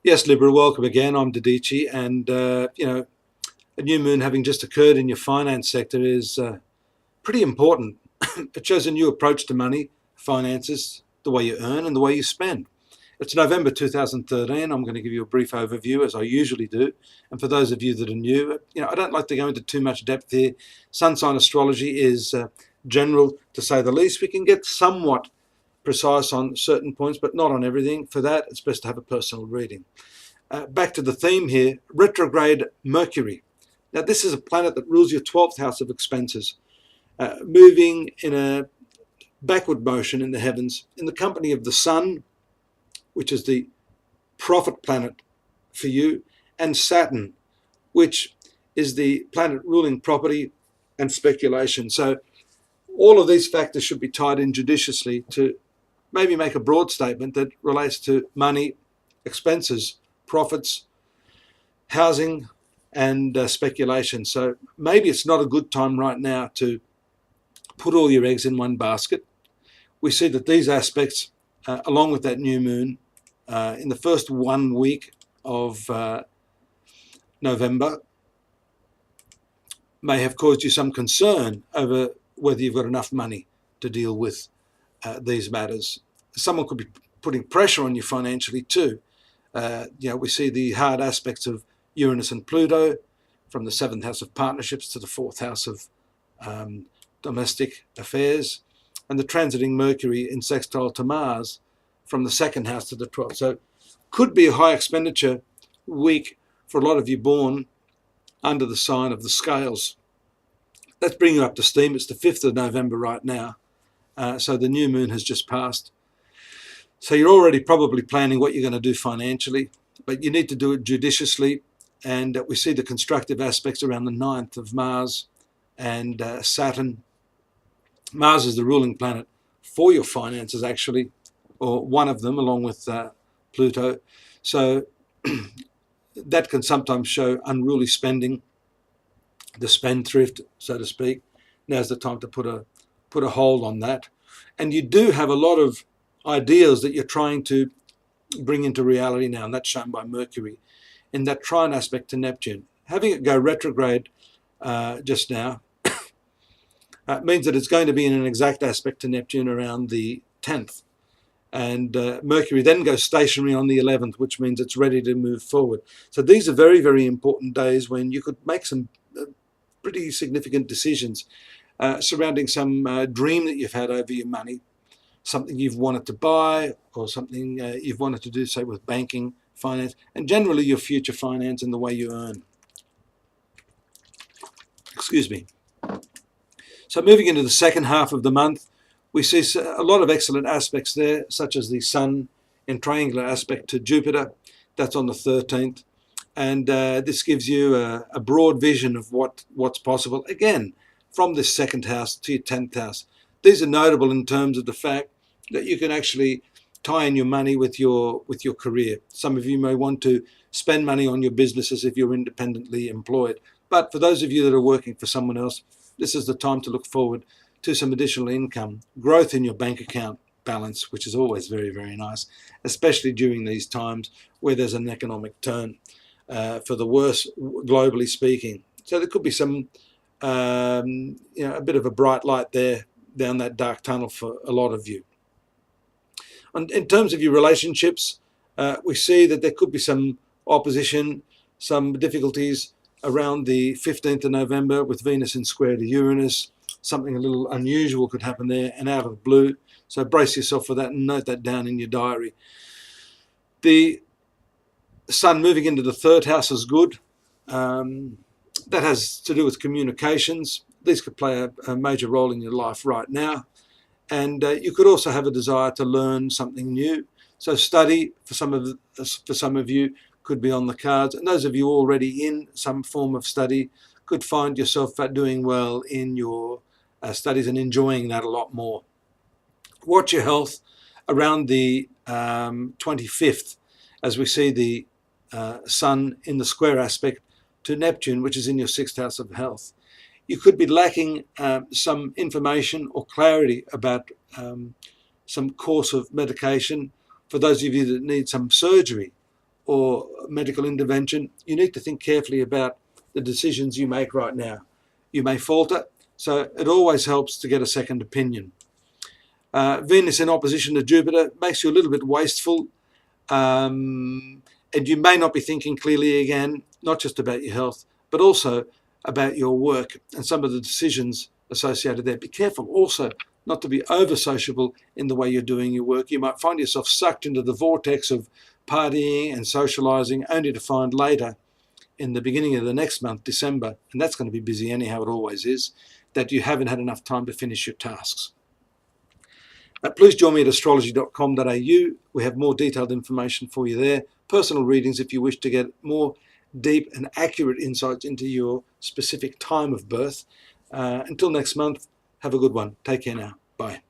Yes, Libra, welcome again. I'm Dadhichi, and a new moon having just occurred in your finance sector is pretty important. It shows a new approach to money, finances, the way you earn, and the way you spend. It's November 2013. I'm going to give you a brief overview, as I usually do. And for those of you that are new, I don't like to go into too much depth here. Sun sign astrology is general, to say the least. We can get somewhat precise on certain points, but not on everything. For that, it's best to have a personal reading. Back to the theme here, retrograde Mercury. Now, this is a planet that rules your 12th house of expenses, moving in a backward motion in the heavens in the company of the Sun, which is the profit planet for you, and Saturn, which is the planet ruling property and speculation. So all of these factors should be tied in judiciously to maybe make a broad statement that relates to money, expenses, profits, housing, and speculation. So maybe it's not a good time right now to put all your eggs in one basket. We see that these aspects, along with that new moon, in the first 1 week of November, may have caused you some concern over whether you've got enough money to deal with these matters. Someone could be putting pressure on you financially too. We see the hard aspects of Uranus and Pluto, from the 7th house of partnerships to the 4th house of domestic affairs, and the transiting Mercury in sextile to Mars from the 2nd house to the 12th. So could be a high expenditure week for a lot of you born under the sign of the scales. Let's bring you up to steam. It's the 5th of November right now. So the new moon has just passed. So you're already probably planning what you're going to do financially, but you need to do it judiciously. And we see the constructive aspects around the 9th of Mars and Saturn. Mars is the ruling planet for your finances, actually, or one of them, along with Pluto. So that can sometimes show unruly spending, the spendthrift, so to speak. Now's the time to put a hold on that. And you do have a lot of ideas that you're trying to bring into reality now, and that's shown by Mercury in that trine aspect to Neptune. Having it go retrograde just now means that it's going to be in an exact aspect to Neptune around the 10th. And Mercury then goes stationary on the 11th, which means it's ready to move forward. So these are very, very important days when you could make some pretty significant decisions surrounding some dream that you've had over your money, something you've wanted to buy, or something you've wanted to do, say, with banking, finance, and generally your future finance and the way you earn. Excuse me. So moving into the second half of the month, we see a lot of excellent aspects there, such as the Sun in triangular aspect to Jupiter. That's on the 13th. And this gives you a broad vision of what's possible, again, from this 2nd house to your 10th house. These are notable in terms of the fact that you can actually tie in your money with your career. Some of you may want to spend money on your businesses if you're independently employed. But for those of you that are working for someone else, this is the time to look forward to some additional income, growth in your bank account balance, which is always very, very nice, especially during these times where there's an economic turn for the worse, globally speaking. So there could be some, a bit of a bright light there down that dark tunnel for a lot of you. And in terms of your relationships, we see that there could be some opposition, some difficulties around the 15th of November with Venus in square to Uranus. Something a little unusual could happen there and out of the blue. So brace yourself for that and note that down in your diary. The Sun moving into the 3rd house is good. That has to do with communications. These could play a major role in your life right now. And you could also have a desire to learn something new. So study for some of you could be on the cards. And those of you already in some form of study could find yourself doing well in your studies and enjoying that a lot more. Watch your health around the 25th, as we see the Sun in the square aspect to Neptune, which is in your 6th house of health. You could be lacking some information or clarity about some course of medication for those of you that need some surgery or medical intervention, you need to think carefully about the decisions you make right now. You may falter, so it always helps to get a second opinion. Venus in opposition to Jupiter makes you a little bit wasteful, and you may not be thinking clearly again, not just about your health, but also about your work and some of the decisions associated there. Be careful also not to be over-sociable in the way you're doing your work. You might find yourself sucked into the vortex of partying and socializing, only to find later in the beginning of the next month, December, and that's going to be busy anyhow, it always is, that you haven't had enough time to finish your tasks. Please join me at astrology.com.au. We have more detailed information for you there. Personal readings if you wish to get more deep and accurate insights into your specific time of birth. Until next month, have a good one. Take care now. Bye.